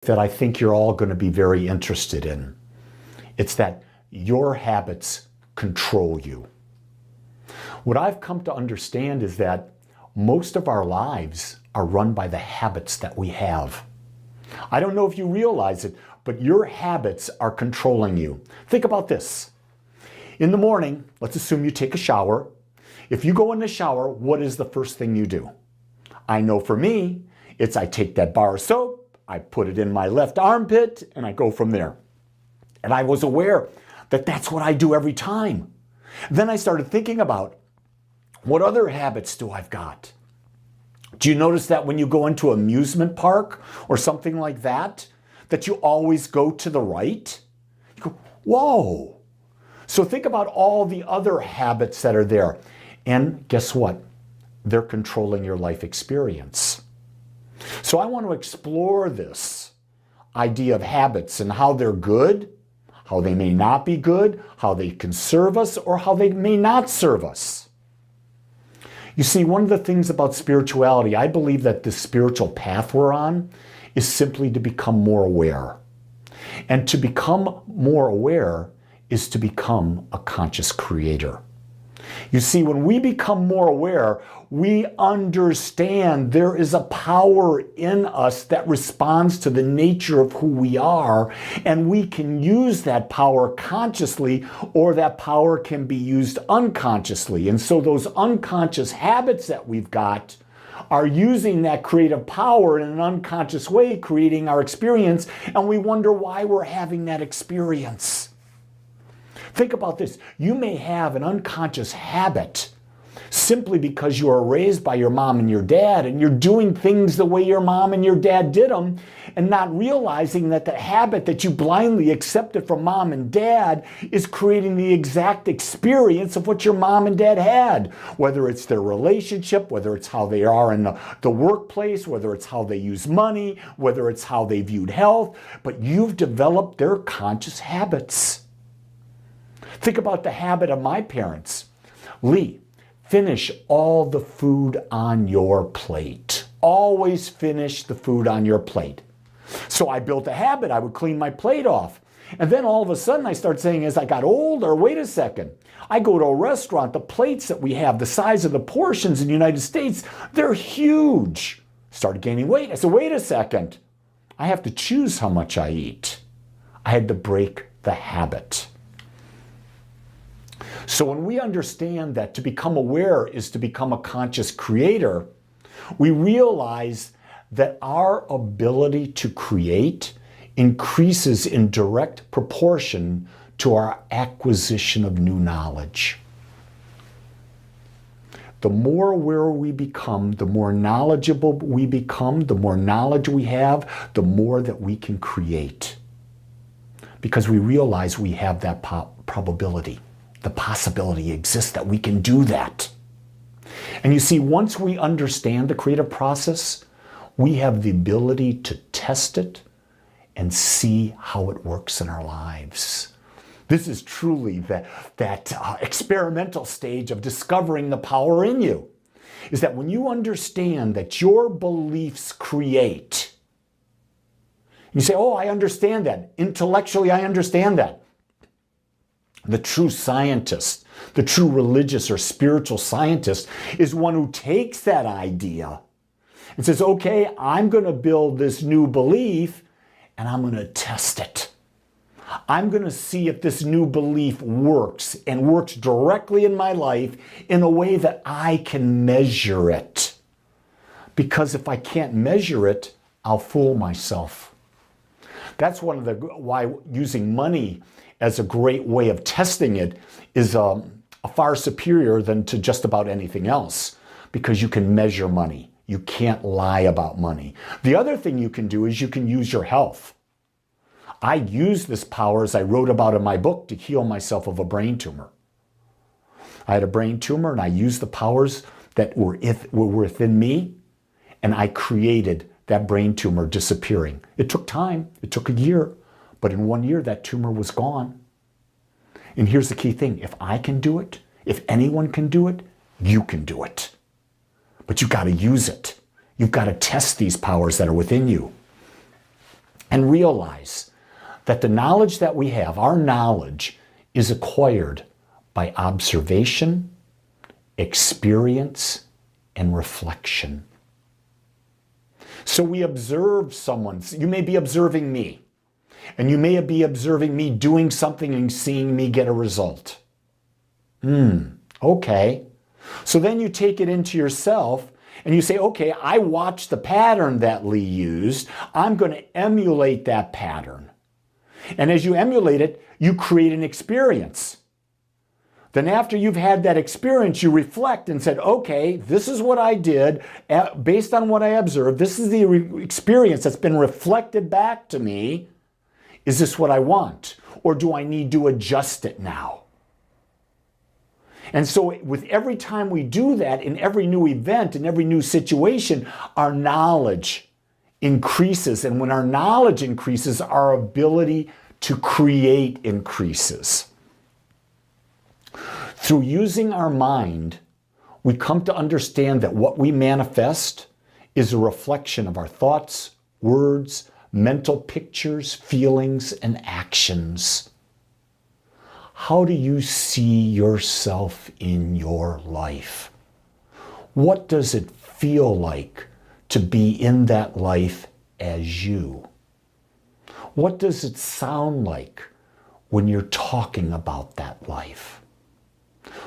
that I think you're all going to be very interested in. It's that your habits control you. What I've come to understand is that most of our lives are run by the habits that we have. I don't know if you realize it, but your habits are controlling you. Think about this. In the morning, let's assume you take a shower. If you go in the shower, what is the first thing you do? I know for me, it's I take that bar of soap, I put it in my left armpit, and I go from there. And I was aware that that's what I do every time. Then I started thinking about, what other habits do I've got? Do you notice that when you go into an amusement park or something like that you always go to the right? You go, whoa. So think about all the other habits that are there. And guess what? They're controlling your life experience. So I want to explore this idea of habits and how they're good, how they may not be good, how they can serve us, or how they may not serve us. You see, one of the things about spirituality, I believe that the spiritual path we're on is simply to become more aware. And to become more aware is to become a conscious creator. You see, when we become more aware, we understand there is a power in us that responds to the nature of who we are, and we can use that power consciously, or that power can be used unconsciously. And so those unconscious habits that we've got are using that creative power in an unconscious way, creating our experience, and we wonder why we're having that experience. Think about this. You may have an unconscious habit simply because you were raised by your mom and your dad, and you're doing things the way your mom and your dad did them, and not realizing that the habit that you blindly accepted from mom and dad is creating the exact experience of what your mom and dad had. Whether it's their relationship, whether it's how they are in the workplace, whether it's how they use money, whether it's how they viewed health, but you've developed their conscious habits. Think about the habit of my parents. Lee, finish all the food on your plate. Always finish the food on your plate. So I built a habit. I would clean my plate off. And then all of a sudden I started saying, as I got older, wait a second. I go to a restaurant, the plates that we have, the size of the portions in the United States, they're huge. Started gaining weight. I said, wait a second. I have to choose how much I eat. I had to break the habit. So when we understand that to become aware is to become a conscious creator, we realize that our ability to create increases in direct proportion to our acquisition of new knowledge. The more aware we become, the more knowledgeable we become, the more knowledge we have, the more that we can create. Because we realize we have that probability. The possibility exists that we can do that. And you see, once we understand the creative process, we have the ability to test it and see how it works in our lives. This is truly that experimental stage of discovering the power in you, is that when you understand that your beliefs create, you say, oh, I understand that. Intellectually, I understand that. The true scientist, the true religious or spiritual scientist, is one who takes that idea and says, okay, I'm going to build this new belief and I'm going to test it. I'm going to see if this new belief works and works directly in my life in a way that I can measure it. Because if I can't measure it, I'll fool myself. That's one of the why using money as a great way of testing it is far superior than to just about anything else, because you can measure money. You can't lie about money. The other thing you can do is you can use your health. I used this power, as I wrote about in my book, to heal myself of a brain tumor. I had a brain tumor and I used the powers that were within me, and I created that brain tumor disappearing. It took time. It took a year. But in 1 year, that tumor was gone. And here's the key thing. If I can do it, if anyone can do it, you can do it. But you've got to use it. You've got to test these powers that are within you. and realize that the knowledge that we have, our knowledge, is acquired by observation, experience, and reflection. So we observe someone. You may be observing me, and you may be observing me doing something and seeing me get a result. Okay. So then you take it into yourself and you say, okay, I watched the pattern that Lee used. I'm going to emulate that pattern. And as you emulate it, you create an experience. Then after you've had that experience, you reflect and said, okay, this is what I did based on what I observed. This is the experience that's been reflected back to me. Is this what I want? Or do I need to adjust it now? And so with every time we do that, in every new event, in every new situation, our knowledge increases. And when our knowledge increases, our ability to create increases. Through using our mind, we come to understand that what we manifest is a reflection of our thoughts, words, mental pictures, feelings, and actions. How do you see yourself in your life? What does it feel like to be in that life as you? What does it sound like when you're talking about that life?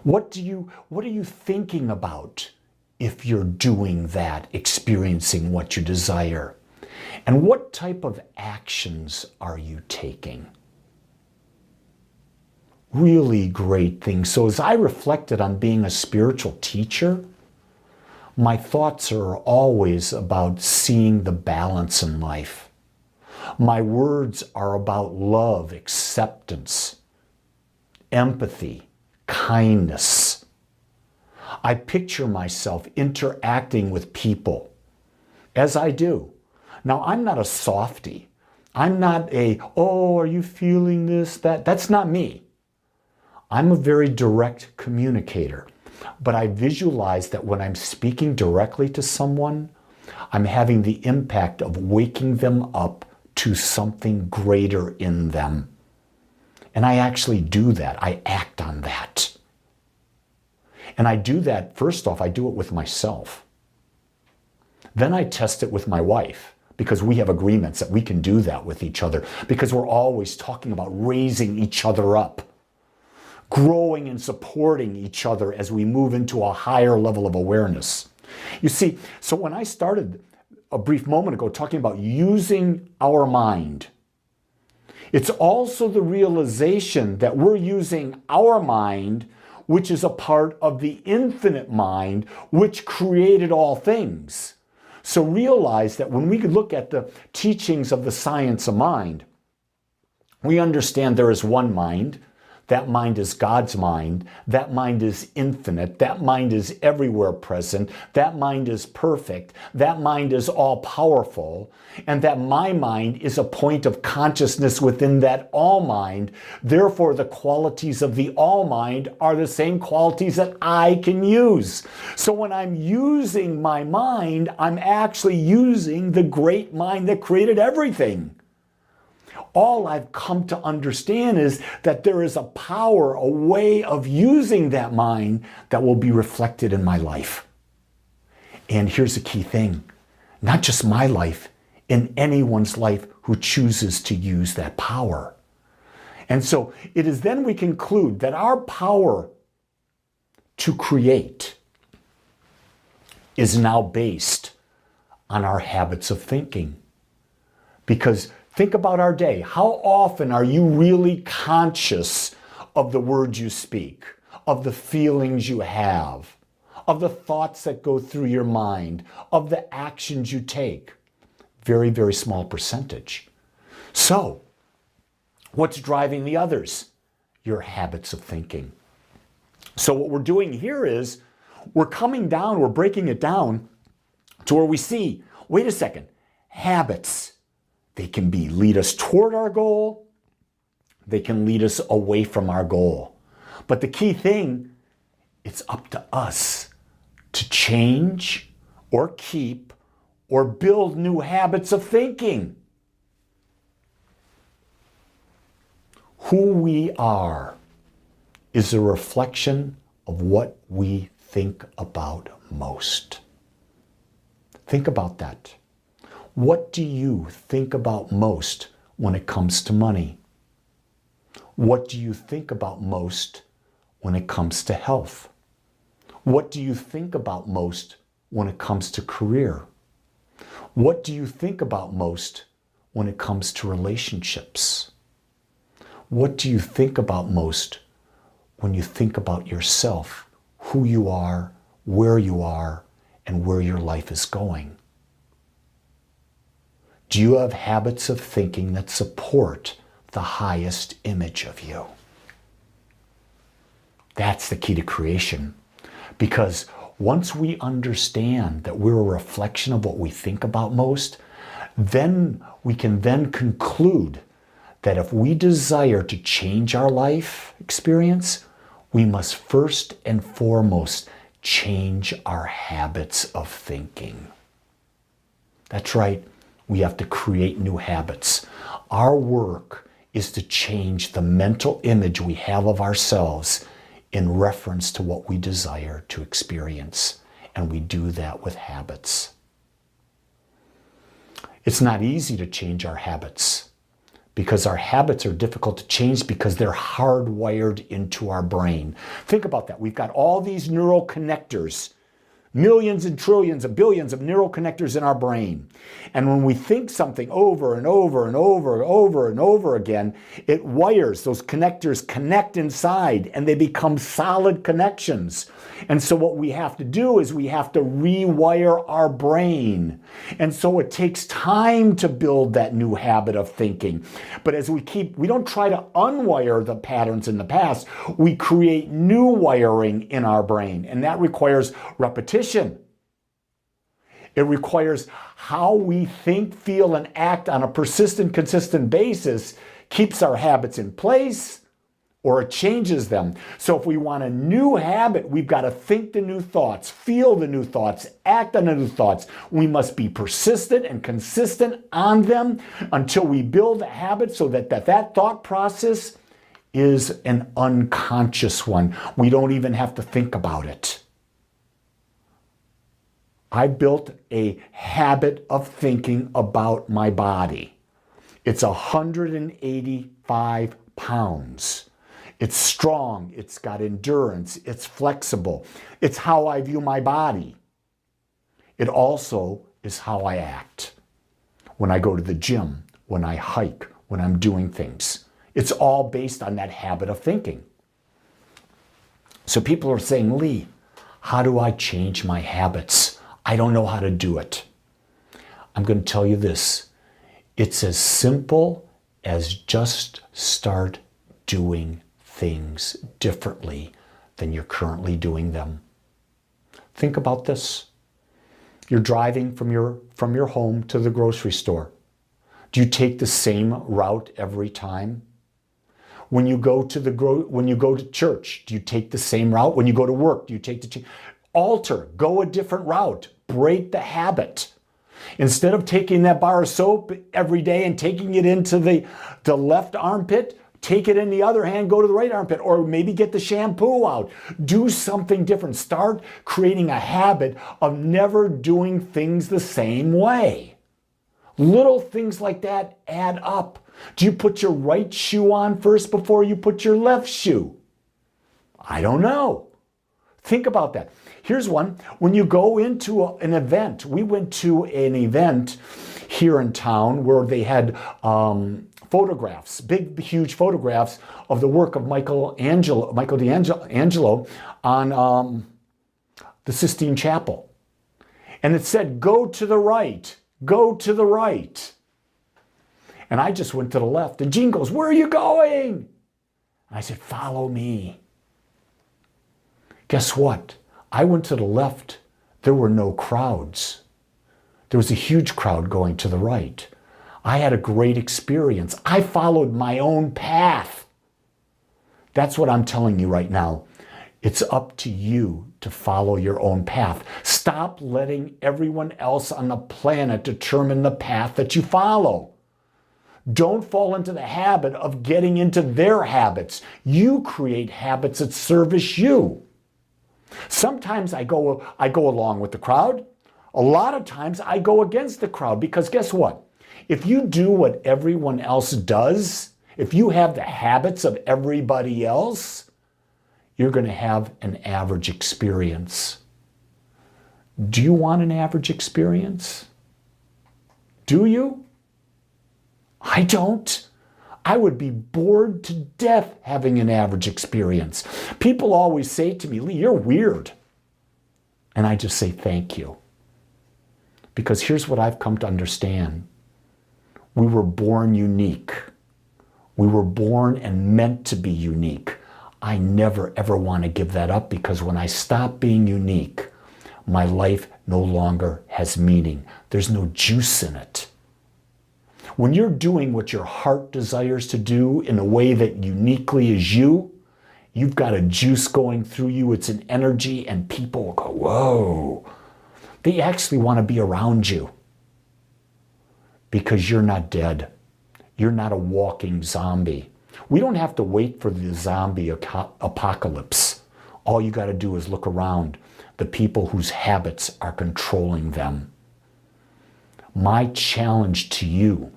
What are you thinking about if you're doing that, experiencing what you desire? And what type of actions are you taking? Really great things. So as I reflected on being a spiritual teacher, my thoughts are always about seeing the balance in life. My words are about love, acceptance, empathy, kindness. I picture myself interacting with people as I do. Now, I'm not a softie. I'm not oh, are you feeling this, that? That's not me. I'm a very direct communicator, but I visualize that when I'm speaking directly to someone, I'm having the impact of waking them up to something greater in them. And I actually do that. I act on that. And I do that, first off, I do it with myself. Then I test it with my wife, because we have agreements that we can do that with each other, because we're always talking about raising each other up, growing and supporting each other as we move into a higher level of awareness. You see, so when I started a brief moment ago talking about using our mind, it's also the realization that we're using our mind, which is a part of the infinite mind, which created all things. So realize that when we look at the teachings of the science of mind, we understand there is one mind. That mind is God's mind. That mind is infinite. That mind is everywhere present. That mind is perfect. That mind is all powerful. And that my mind is a point of consciousness within that all mind. Therefore, the qualities of the all mind are the same qualities that I can use. So when I'm using my mind, I'm actually using the great mind that created everything. All I've come to understand is that there is a power, a way of using that mind that will be reflected in my life. And here's the key thing, not just my life, in anyone's life who chooses to use that power. And so it is then we conclude that our power to create is now based on our habits of thinking. Because think about our day. How often are you really conscious of the words you speak, of the feelings you have, of the thoughts that go through your mind, of the actions you take? Very, very small percentage. So, what's driving the others? Your habits of thinking. So what we're doing here is we're coming down, we're breaking it down to where we see, wait a second, habits. They can lead us toward our goal. They can lead us away from our goal. But the key thing, it's up to us to change or keep or build new habits of thinking. Who we are is a reflection of what we think about most. Think about that. What do you think about most when it comes to money? What do you think about most when it comes to health? What do you think about most when it comes to career? What do you think about most when it comes to relationships? What do you think about most when you think about yourself, who you are, and where your life is going? Do you have habits of thinking that support the highest image of you? That's the key to creation. Because once we understand that we're a reflection of what we think about most, then we can then conclude that if we desire to change our life experience, we must first and foremost change our habits of thinking. That's right, we have to create new habits. Our work is to change the mental image we have of ourselves in reference to what we desire to experience. And we do that with habits. It's not easy to change our habits because our habits are difficult to change because they're hardwired into our brain. Think about that. We've got all these neural connectors, millions and trillions of billions of neural connectors in our brain. And when we think something over and over and over again, it wires, those connectors connect inside and they become solid connections. And so what we have to do is we have to rewire our brain. And so it takes time to build that new habit of thinking. But as we don't try to unwire the patterns in the past, we create new wiring in our brain. And that requires repetition. It requires how we think, feel, and act on a persistent, consistent basis keeps our habits in place or it changes them. So if we want a new habit, we've got to think the new thoughts, feel the new thoughts, act on the new thoughts. We must be persistent and consistent on them until we build a habit so that thought process is an unconscious one. We don't even have to think about it. I built a habit of thinking about my body. It's 185 pounds. It's strong, it's got endurance, it's flexible. It's how I view my body. It also is how I act. When I go to the gym, when I hike, when I'm doing things. It's all based on that habit of thinking. So people are saying, Lee, how do I change my habits? I don't know how to do it. I'm going to tell you this. It's as simple as just start doing things differently than you're currently doing them. Think about this. You're driving from your home to the grocery store. Do you take the same route every time? When you go to church, do you take the same route? When you go to work, do you take alter, go a different route, break the habit. Instead of taking that bar of soap every day and taking it into the left armpit, take it in the other hand, go to the right armpit, or maybe get the shampoo out. Do something different. Start creating a habit of never doing things the same way. Little things like that add up. Do you put your right shoe on first before you put your left shoe? I don't know. Think about that. Here's one. When you go into an event, we went to an event here in town where they had photographs, big, huge photographs of the work of Michael D'Angelo on the Sistine Chapel. And it said, go to the right, go to the right. And I just went to the left. And Gene goes, where are you going? And I said, follow me. Guess what? I went to the left. There were no crowds. There was a huge crowd going to the right. I had a great experience. I followed my own path. That's what I'm telling you right now. It's up to you to follow your own path. Stop letting everyone else on the planet determine the path that you follow. Don't fall into the habit of getting into their habits. You create habits that service you. Sometimes I go along with the crowd. A lot of times I go against the crowd, because guess what? If you do what everyone else does, if you have the habits of everybody else, you're going to have an average experience. Do you want an average experience? Do you? I don't. I would be bored to death having an average experience. People always say to me, Lee, you're weird. And I just say thank you. Because here's what I've come to understand. We were born unique. We were born and meant to be unique. I never ever want to give that up, because when I stop being unique, my life no longer has meaning. There's no juice in it. When you're doing what your heart desires to do in a way that uniquely is you, you've got a juice going through you. It's an energy, and people will go, whoa. They actually want to be around you, because you're not dead. You're not a walking zombie. We don't have to wait for the zombie apocalypse. All you got to do is look around. The people whose habits are controlling them. My challenge to you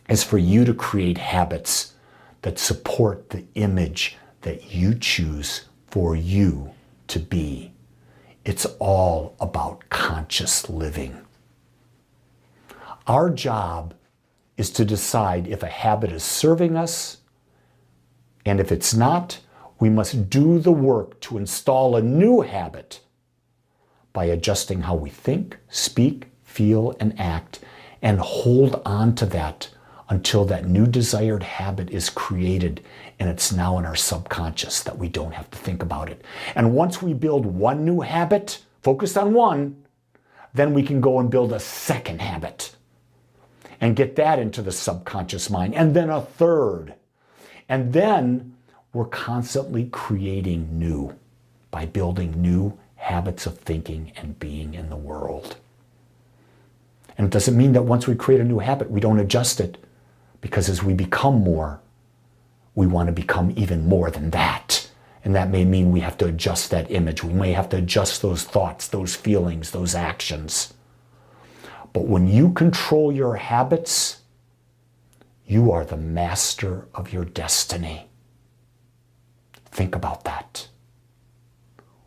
is for you to create habits that support the image that you choose for you to be. It's all about conscious living. Our job is to decide if a habit is serving us, and if it's not, we must do the work to install a new habit by adjusting how we think, speak, feel, and act, and hold on to that until that new desired habit is created, and it's now in our subconscious that we don't have to think about it. And once we build one new habit, focused on one, then we can go and build a second habit and get that into the subconscious mind, and then a third. And then we're constantly creating new by building new habits of thinking and being in the world. And it doesn't mean that once we create a new habit, we don't adjust it, because as we become more, we want to become even more than that. And that may mean we have to adjust that image. We may have to adjust those thoughts, those feelings, those actions. But when you control your habits, you are the master of your destiny. Think about that.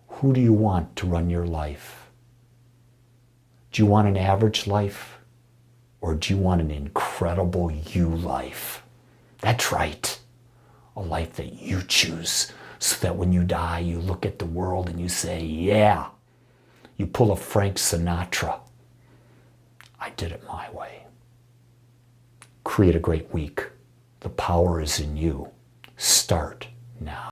Who do you want to run your life? Do you want an average life? Or do you want an incredible you life? That's right. A life that you choose, so that when you die, you look at the world and you say, yeah. You pull a Frank Sinatra. I did it my way. Create a great week. The power is in you. Start now.